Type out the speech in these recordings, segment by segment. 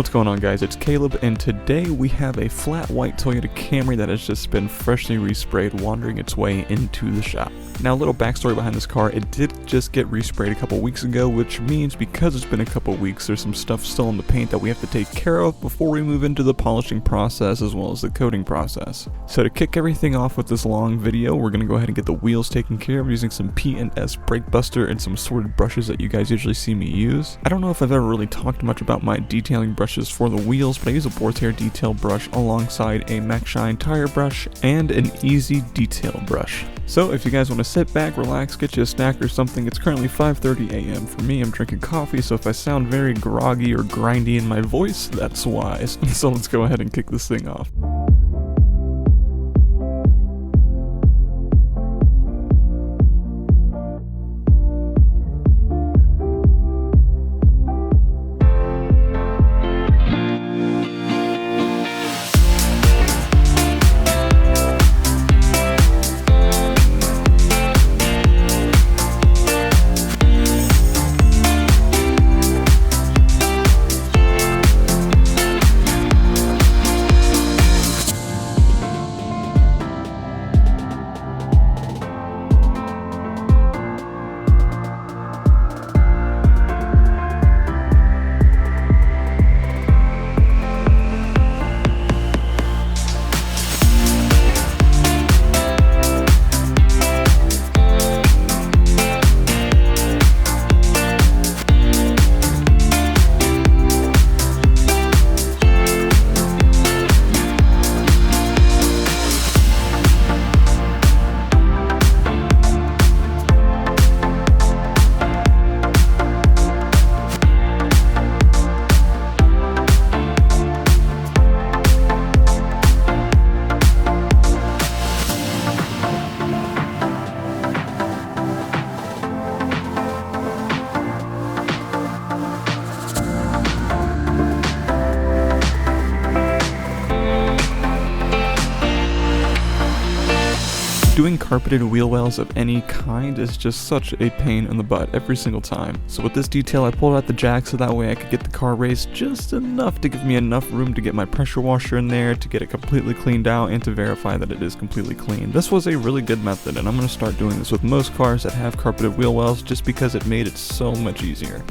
What's going on, guys? It's Caleb, and today we have a flat white Toyota Camry that has just been freshly resprayed wandering its way into the shop. Now, a little backstory behind this car: it did just get resprayed a couple weeks ago, which means because it's been a couple weeks, there's some stuff still in the paint that we have to take care of before we move into the polishing process as well as the coating process. So to kick everything off with this long video, we're going to go ahead and get the wheels taken care of using some P&S brake buster and some sorted brushes that you guys usually see me use. I don't know if I've ever really talked much about my detailing brushes for the wheels, but I use a boar's hair detail brush alongside a Max Shine tire brush and an easy detail brush. So if you guys want to sit back, relax, get you a snack or something, it's currently 5:30 a.m. For me, I'm drinking coffee, so if I sound very groggy or grindy in my voice, that's why. So let's go ahead and kick this thing off. Doing carpeted wheel wells of any kind is just such a pain in the butt every single time. So with this detail, I pulled out the jack so that way I could get the car raised just enough to give me enough room to get my pressure washer in there, to get it completely cleaned out, and to verify that it is completely clean. This was a really good method, and I'm going to start doing this with most cars that have carpeted wheel wells just because it made it so much easier.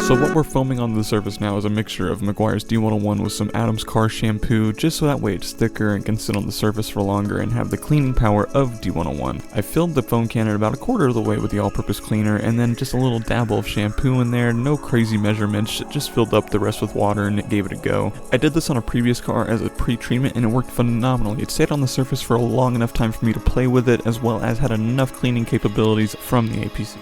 So what we're foaming onto the surface now is a mixture of Meguiar's D101 with some Adams car shampoo, just so that way it's thicker and can sit on the surface for longer and have the cleaning power of D101. I filled the foam can at about 1/4 of the way with the all-purpose cleaner, and then just a little dabble of shampoo in there, no crazy measurements, just filled up the rest with water and it gave it a go. I did this on a previous car as a pre-treatment and it worked phenomenally. It stayed on the surface for a long enough time for me to play with it, as well as had enough cleaning capabilities from the APC.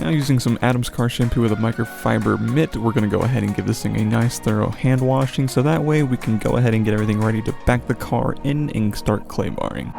Now using some Adam's car shampoo with a microfiber mitt, we're going to go ahead and give this thing a nice thorough hand washing, so that way we can go ahead and get everything ready to back the car in and start clay barring.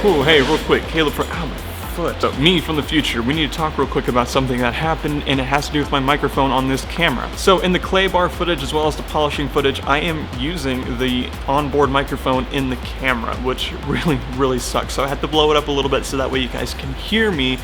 Whoa, hey, real quick, Caleb from, ow, my foot. So, me from the future, we need to talk real quick about something that happened, and it has to do with my microphone on this camera. So in the clay bar footage as well as the polishing footage, I am using the onboard microphone in the camera, which really sucks. So I had to blow it up a little bit so that way you guys can hear me.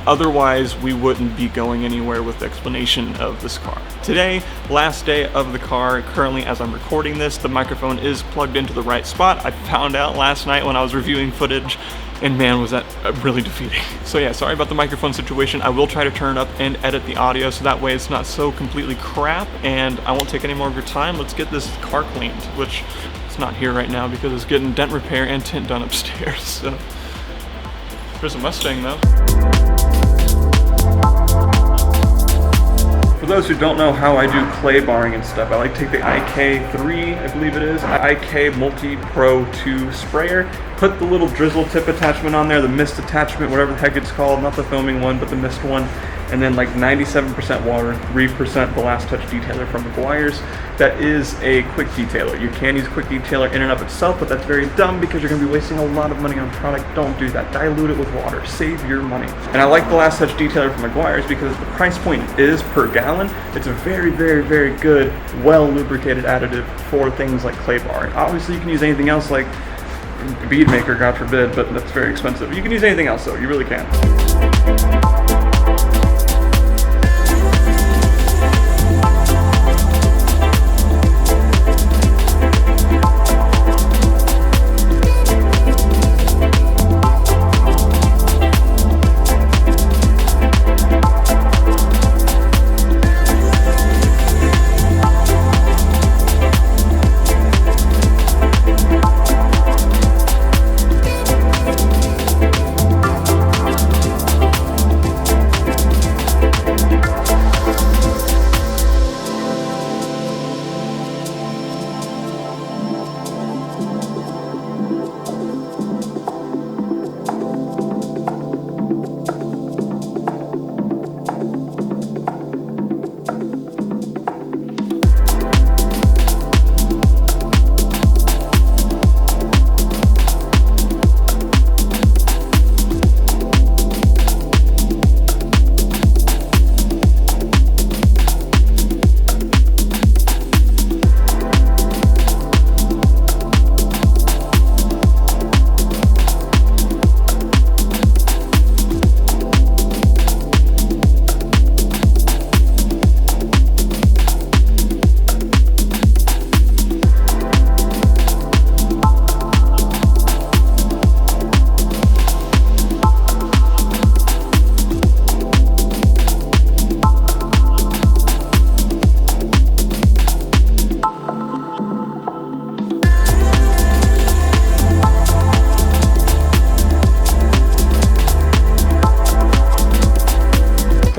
Otherwise, we wouldn't be going anywhere with the explanation of this car. Today, last day of the car. Currently, as I'm recording this, the microphone is plugged into the right spot. I found out last night when I was reviewing footage, and man, was that really defeating. So yeah, sorry about the microphone situation. I will try to turn it up and edit the audio so that way it's not so completely crap, and I won't take any more of your time. Let's get this car cleaned, which it's not here right now because it's getting dent repair and tint done upstairs. So there's a Mustang though. For those who don't know how I do clay barring and stuff, I like to take the IK3, I believe it is, IK Multi Pro 2 sprayer, put the little drizzle tip attachment on there, the mist attachment, whatever the heck it's called, not the foaming one, but the mist one, and then like 97% water, 3% the last touch detailer from Meguiar's. That is a quick detailer. You can use quick detailer in and of itself, but that's very dumb because you're gonna be wasting a lot of money on product. Don't do that. Dilute it with water. Save your money. And I like the last touch detailer from Meguiar's because the price point is per gallon. It's a very good, well lubricated additive for things like clay barring. Obviously, you can use anything else like bead maker, God forbid, but that's very expensive. You can use anything else though. You really can.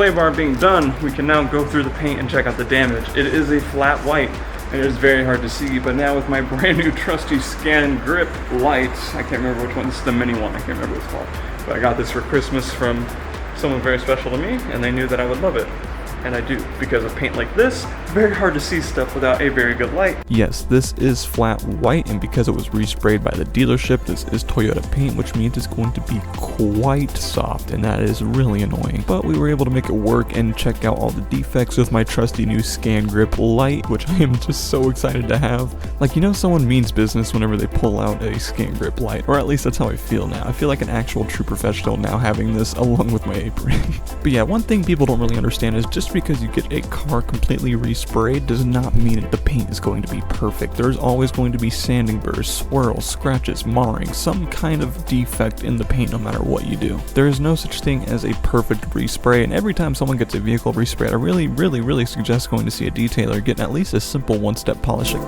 clay bar being done, we can now go through the paint and check out the damage. It is a flat white, and it is very hard to see, but now with my brand new trusty Scangrip lights, I can't remember which one, this is the mini one, I can't remember what it's called, but I got this for Christmas from someone very special to me, and they knew that I would love it. And I do, because of paint like this, very hard to see stuff without a very good light. Yes, this is flat white, and because it was resprayed by the dealership, this is Toyota paint, which means it's going to be quite soft, and that is really annoying. But we were able to make it work and check out all the defects with my trusty new Scangrip light, which I am just so excited to have. Like, you know, someone means business whenever they pull out a Scangrip light, or at least that's how I feel now. I feel like an actual true professional now having this along with my apron. But yeah, one thing people don't really understand is just because you get a car completely resprayed does not mean that the paint is going to be perfect. There's always going to be sanding burrs, swirls, scratches, marring, some kind of defect in the paint no matter what you do. There is no such thing as a perfect respray, and every time someone gets a vehicle resprayed, I really suggest going to see a detailer, getting at least a simple one-step polishing.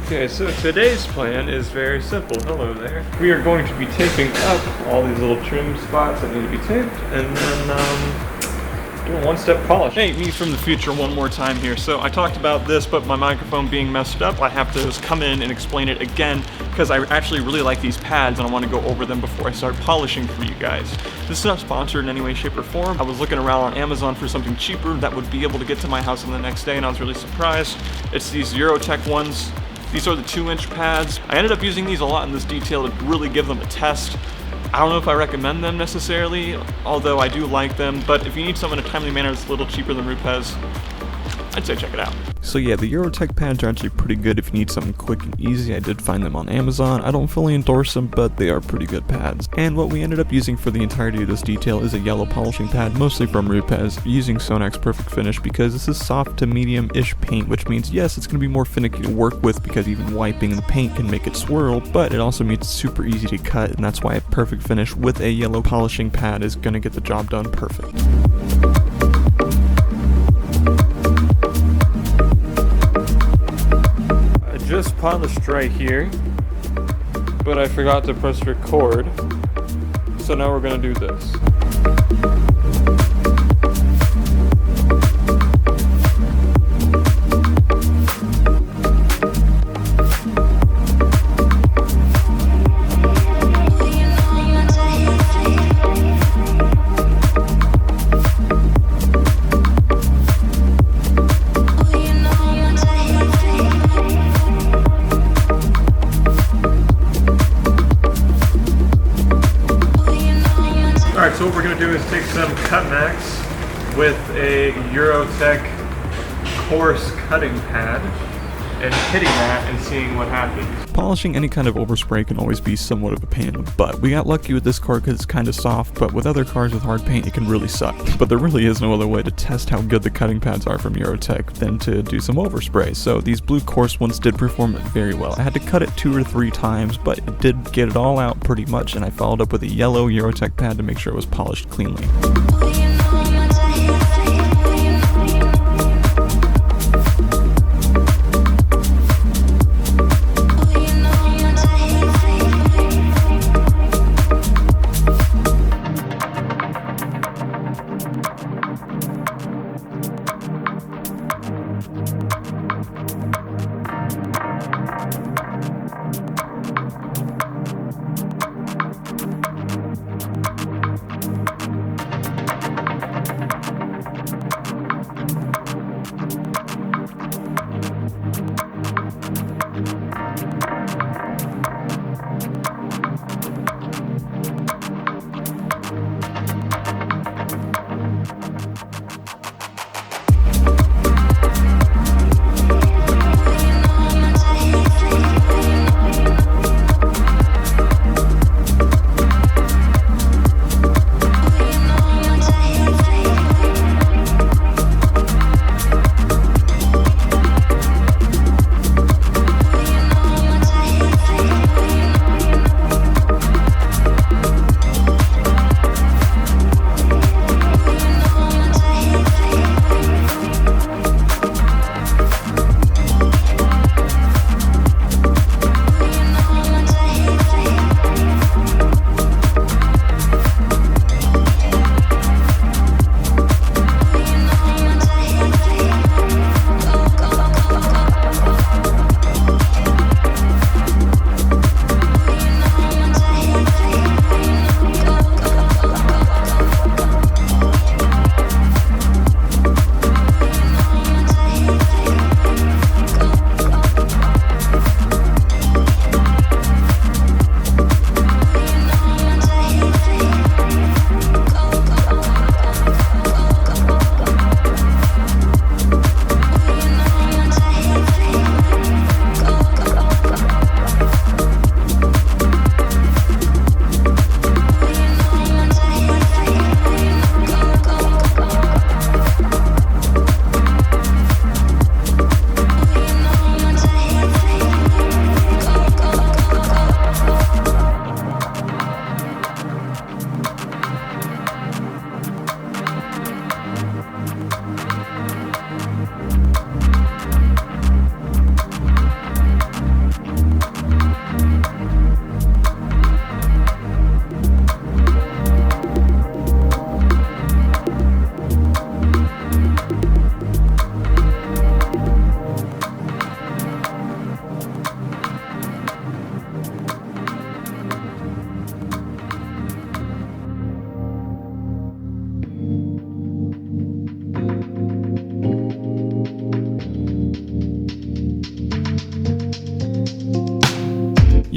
Okay, so today's plan is very simple. Hello there. We are going to be taping up all these little trim spots that need to be taped, and then do a one-step polish. Hey, me from the future one more time here. So I talked about this, but my microphone being messed up, I have to just come in and explain it again, because I actually really like these pads and I want to go over them before I start polishing for you guys. This is not sponsored in any way, shape, or form. I was looking around on Amazon for something cheaper that would be able to get to my house in the next day, and I was really surprised. It's these Eurotech ones. These are the 2-inch pads. I ended up using these a lot in this detail to really give them a test. I don't know if I recommend them necessarily, although I do like them, but if you need something in a timely manner that's a little cheaper than Rupes, I'd say check it out. So yeah, the Eurotech pads are actually pretty good if you need something quick and easy. I did find them on Amazon. I don't fully endorse them, but they are pretty good pads. And what we ended up using for the entirety of this detail is a yellow polishing pad, mostly from Rupes, using Sonax Perfect Finish because this is soft to medium-ish paint, which means yes, it's going to be more finicky to work with because even wiping the paint can make it swirl, but it also means it's super easy to cut, and that's why a Perfect Finish with a yellow polishing pad is going to get the job done perfect. Just polished right here, but I forgot to press record, so now we're gonna do this. Alright, so what we're going to do is take some Cut Max with a Eurotech coarse cutting pad and hitting that and seeing what happens. Polishing any kind of overspray can always be somewhat of a pain in the butt. We got lucky with this car because it's kind of soft, but with other cars with hard paint it can really suck. But there really is no other way to test how good the cutting pads are from Eurotech than to do some overspray. So these blue coarse ones did perform very well. I had to cut it 2 or 3 times, but it did get it all out pretty much, and I followed up with a yellow Eurotech pad to make sure it was polished cleanly.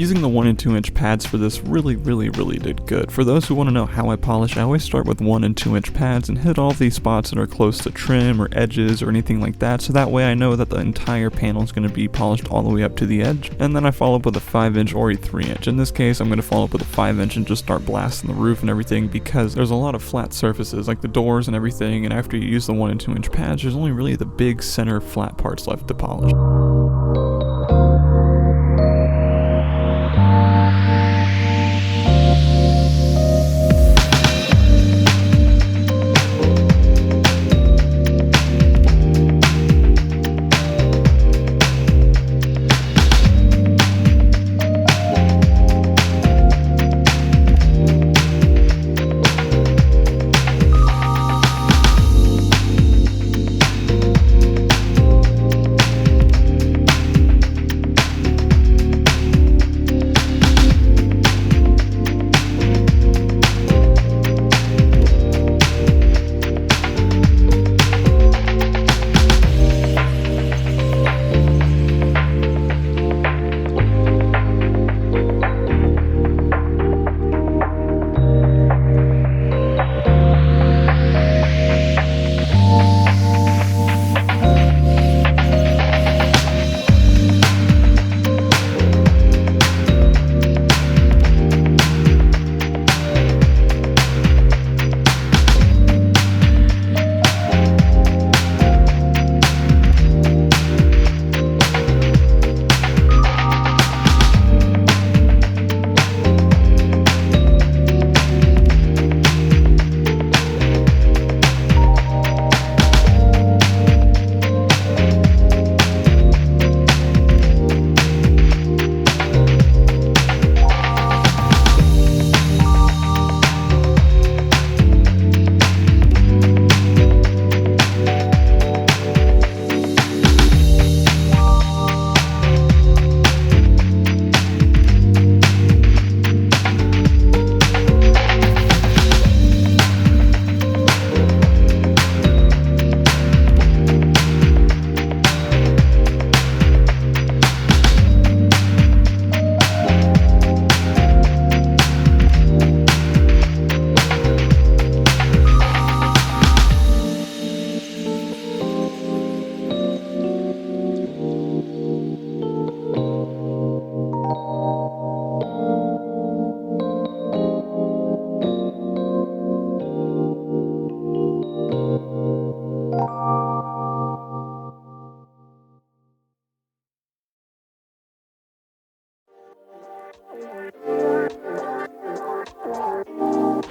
Using the 1 and 2 inch pads for this really did good. For those who want to know how I polish, I always start with 1 and 2 inch pads and hit all these spots that are close to trim or edges or anything like that, so that way I know that the entire panel is going to be polished all the way up to the edge. And then I follow up with a 5 inch or a 3 inch. In this case, I'm going to follow up with a 5 inch and just start blasting the roof and everything, because there's a lot of flat surfaces like the doors and everything, and after you use the 1 and 2 inch pads, there's only really the big center flat parts left to polish.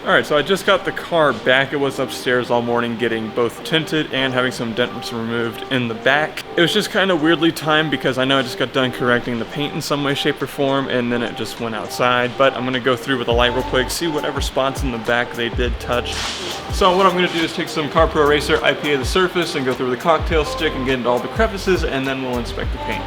Alright, so I just got the car back. It was upstairs all morning getting both tinted and having some dents removed in the back. It was just kind of weirdly timed because I know I just got done correcting the paint in some way, shape, or form, and then it just went outside. But I'm going to go through with a light real quick, see whatever spots in the back they did touch. So what I'm going to do is take some Car Pro Eraser, IPA the surface, and go through with a cocktail stick and get into all the crevices, and then we'll inspect the paint.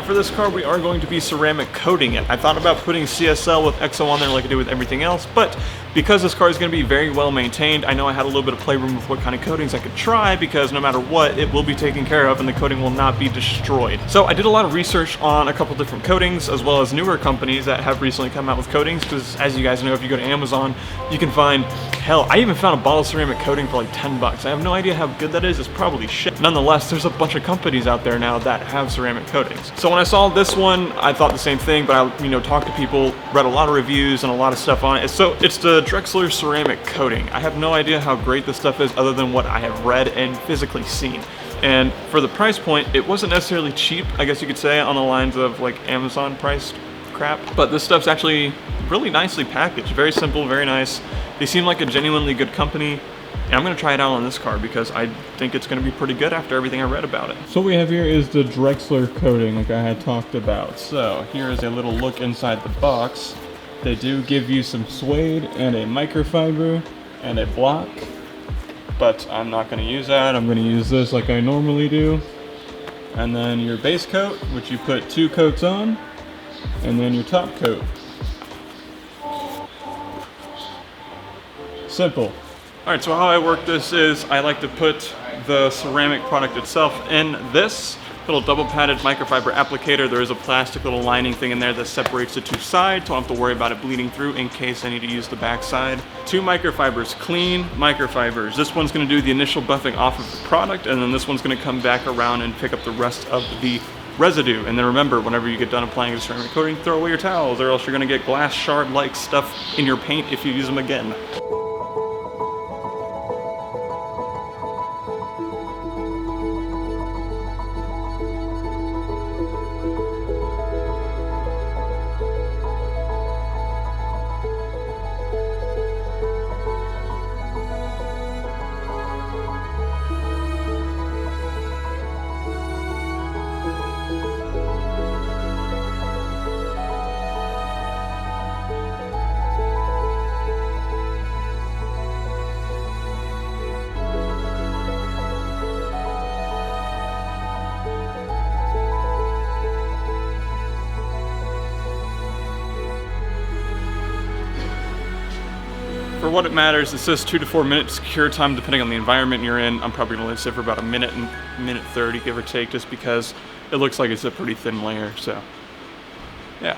For this car, we are going to be ceramic coating it. I thought about putting CSL with EXO on there like I did with everything else, but because this car is going to be very well maintained, I know I had a little bit of playroom with what kind of coatings I could try, because no matter what, it will be taken care of and the coating will not be destroyed. So I did a lot of research on a couple different coatings, as well as newer companies that have recently come out with coatings, because as you guys know, if you go to Amazon, you can find, hell, I even found a bottle of ceramic coating for like 10 bucks. I have no idea how good that is. It's probably shit. Nonetheless, there's a bunch of companies out there now that have ceramic coatings. So when I saw this one, I thought the same thing, but I, talked to people, read a lot of reviews and a lot of stuff on it. So it's the Drexler Ceramic Coating. I have no idea how great this stuff is other than what I have read and physically seen. And for the price point, it wasn't necessarily cheap, I guess you could say, on the lines of like Amazon priced crap. But this stuff's actually really nicely packaged. Very simple, very nice. They seem like a genuinely good company. And I'm going to try it out on this car because I think it's going to be pretty good after everything I read about it. So what we have here is the Drexler Coating like I had talked about. So here is a little look inside the box. They do give you some suede and a microfiber and a block. but I'm not going to use that. I'm going to use this like I normally do. And then your base coat, which you put 2 coats on, and then your top coat. Simple. Alright, so how I work this is I like to put the ceramic product itself in this little double padded microfiber applicator. There is a plastic little lining thing in there that separates the 2 sides, so I don't have to worry about it bleeding through in case I need to use the back side. 2 microfibers, clean microfibers. This one's going to do the initial buffing off of the product, and then this one's going to come back around and pick up the rest of the residue. And then remember, whenever you get done applying the ceramic coating, throw away your towels, or else you're going to get glass shard-like stuff in your paint if you use them again. For what it matters, it says 2 to 4 minutes cure time depending on the environment you're in. I'm probably gonna let it sit for about a minute and minute 30, give or take, just because it looks like it's a pretty thin layer, so yeah.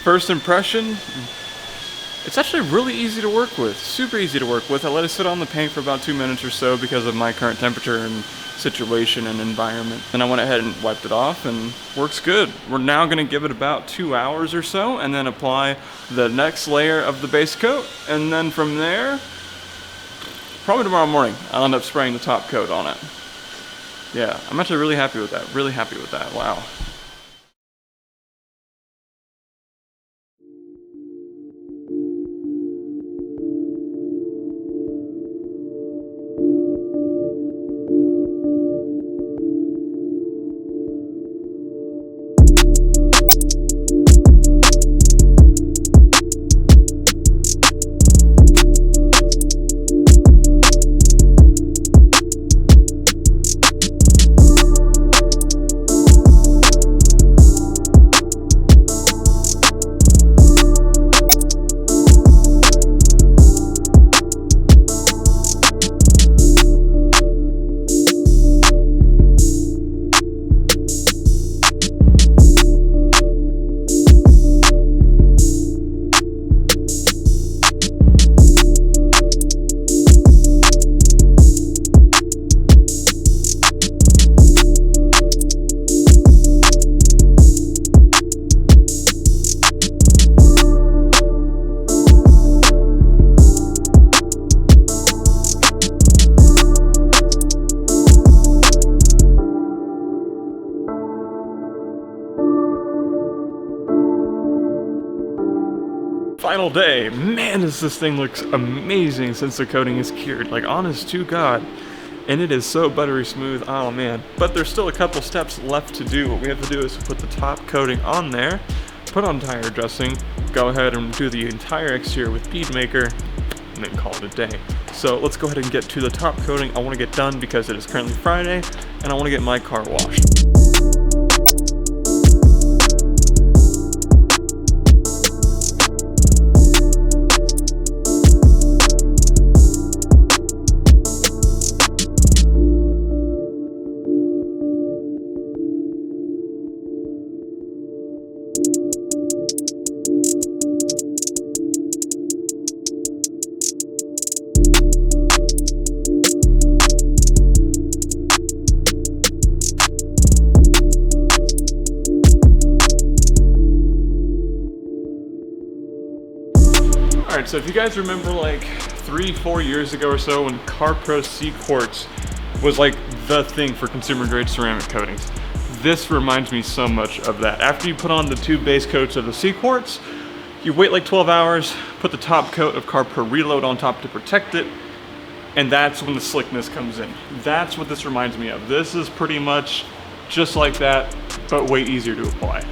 First impression, it's actually really easy to work with, super easy to work with. I let it sit on the paint for about 2 minutes or so because of my current temperature and situation and environment. Then I went ahead and wiped it off and works good. We're now gonna give it about 2 hours or so and then apply the next layer of the base coat. And then from there, probably tomorrow morning, I'll end up spraying the top coat on it. Yeah, I'm actually really happy with that, wow. Final day. Man, does this thing looks amazing since the coating is cured. Like, honest to God. And it is so buttery smooth, oh man. But there's still a couple steps left to do. What we have to do is put the top coating on there, put on tire dressing, go ahead and do the entire exterior with bead maker, and then call it a day. So let's go ahead and get to the top coating. I want to get done because it is currently Friday, and I want to get my car washed. Alright, so if you guys remember like 3-4 years ago or so when CarPro C-Quartz was like the thing for consumer grade ceramic coatings, this reminds me so much of that. After you put on the 2 base coats of the C-Quartz, you wait like 12 hours, put the top coat of CarPro Reload on top to protect it, and that's when the slickness comes in. That's what this reminds me of. This is pretty much just like that, but way easier to apply.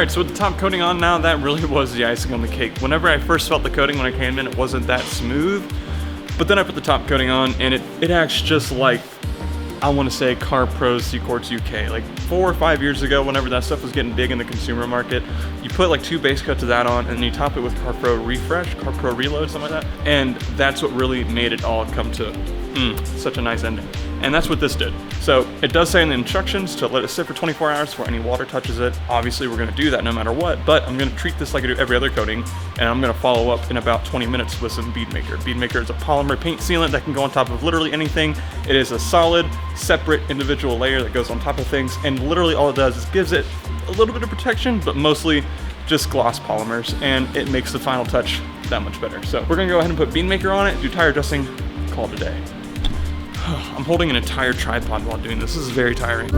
Alright, so with the top coating on now, that really was the icing on the cake. Whenever I first felt the coating when I came in, it wasn't that smooth. But then I put the top coating on, and it acts just like, I want to say, Car Pros C-Quartz UK. Like 4 or 5 years ago, whenever that stuff was getting big in the consumer market, you put like 2 base coats of that on, and then you top it with Car Pro Refresh, Car Pro Reload, something like that. And that's what really made it all come to such a nice ending. And that's what this did. So it does say in the instructions to let it sit for 24 hours before any water touches it. Obviously we're gonna do that no matter what, but I'm gonna treat this like I do every other coating, and I'm gonna follow up in about 20 minutes with some bead maker. Bead maker is a polymer paint sealant that can go on top of literally anything. It is a solid, separate individual layer that goes on top of things, and literally all it does is gives it a little bit of protection, but mostly just gloss polymers, and it makes the final touch that much better. So we're gonna go ahead and put bead maker on it, do tire adjusting, call it a day. I'm holding an entire tripod while doing this. This is very tiring.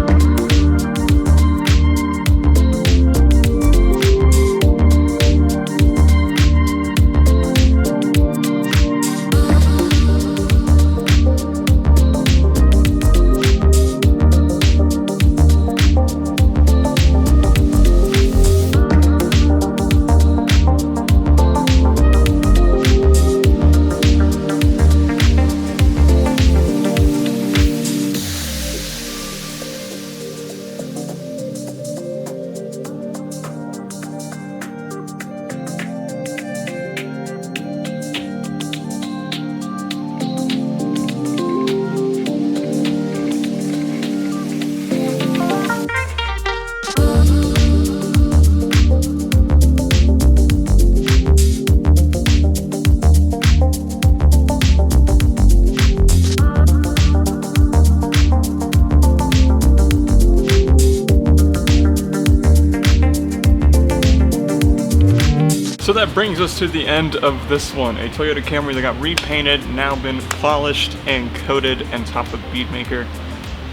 So that brings us to the end of this one, a Toyota Camry that got repainted, now been polished and coated and topped with bead maker.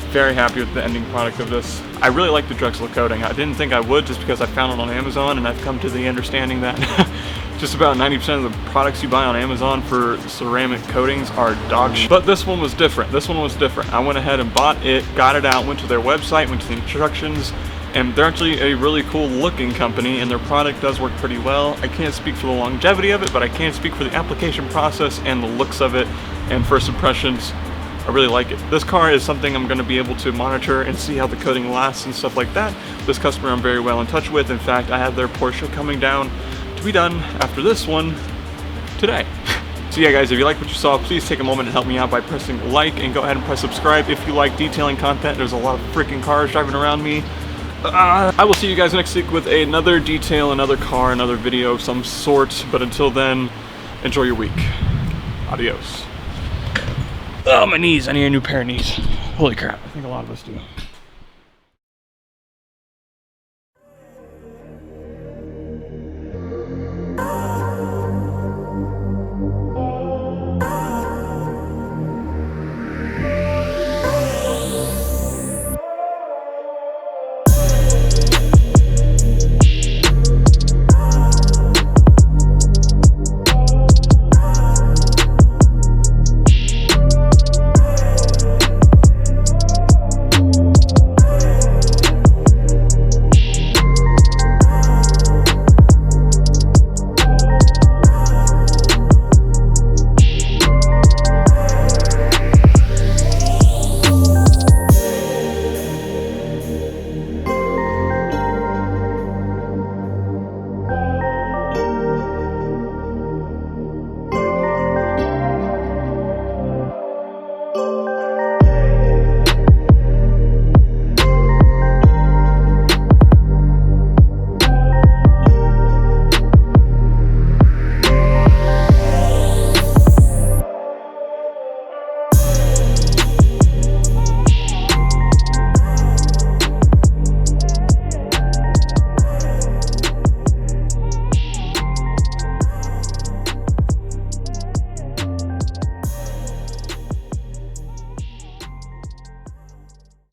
Very happy with the ending product of this. I really like the Drexler coating. I didn't think I would just because I found it on Amazon, and I've come to the understanding that just about 90% of the products you buy on Amazon for ceramic coatings are dog shit. But this one was different. This one was different. I went ahead and bought it, got it out, went to their website, went to the instructions, and they're actually a really cool looking company, and their product does work pretty well. I can't speak for the longevity of it, but I can speak for the application process and the looks of it, and first impressions, I really like it. This car is something I'm going to be able to monitor and see how the coating lasts and stuff like that. This customer I'm very well in touch with. In fact, I have their Porsche coming down to be done after this one today. So yeah guys, if you like what you saw, please take a moment and help me out by pressing like, and go ahead and press subscribe if you like detailing content. There's a lot of freaking cars driving around me. I will see you guys next week with another detail, another car, another video of some sort. But until then, enjoy your week. Adios. Oh, my knees. I need a new pair of knees. Holy crap. I think a lot of us do.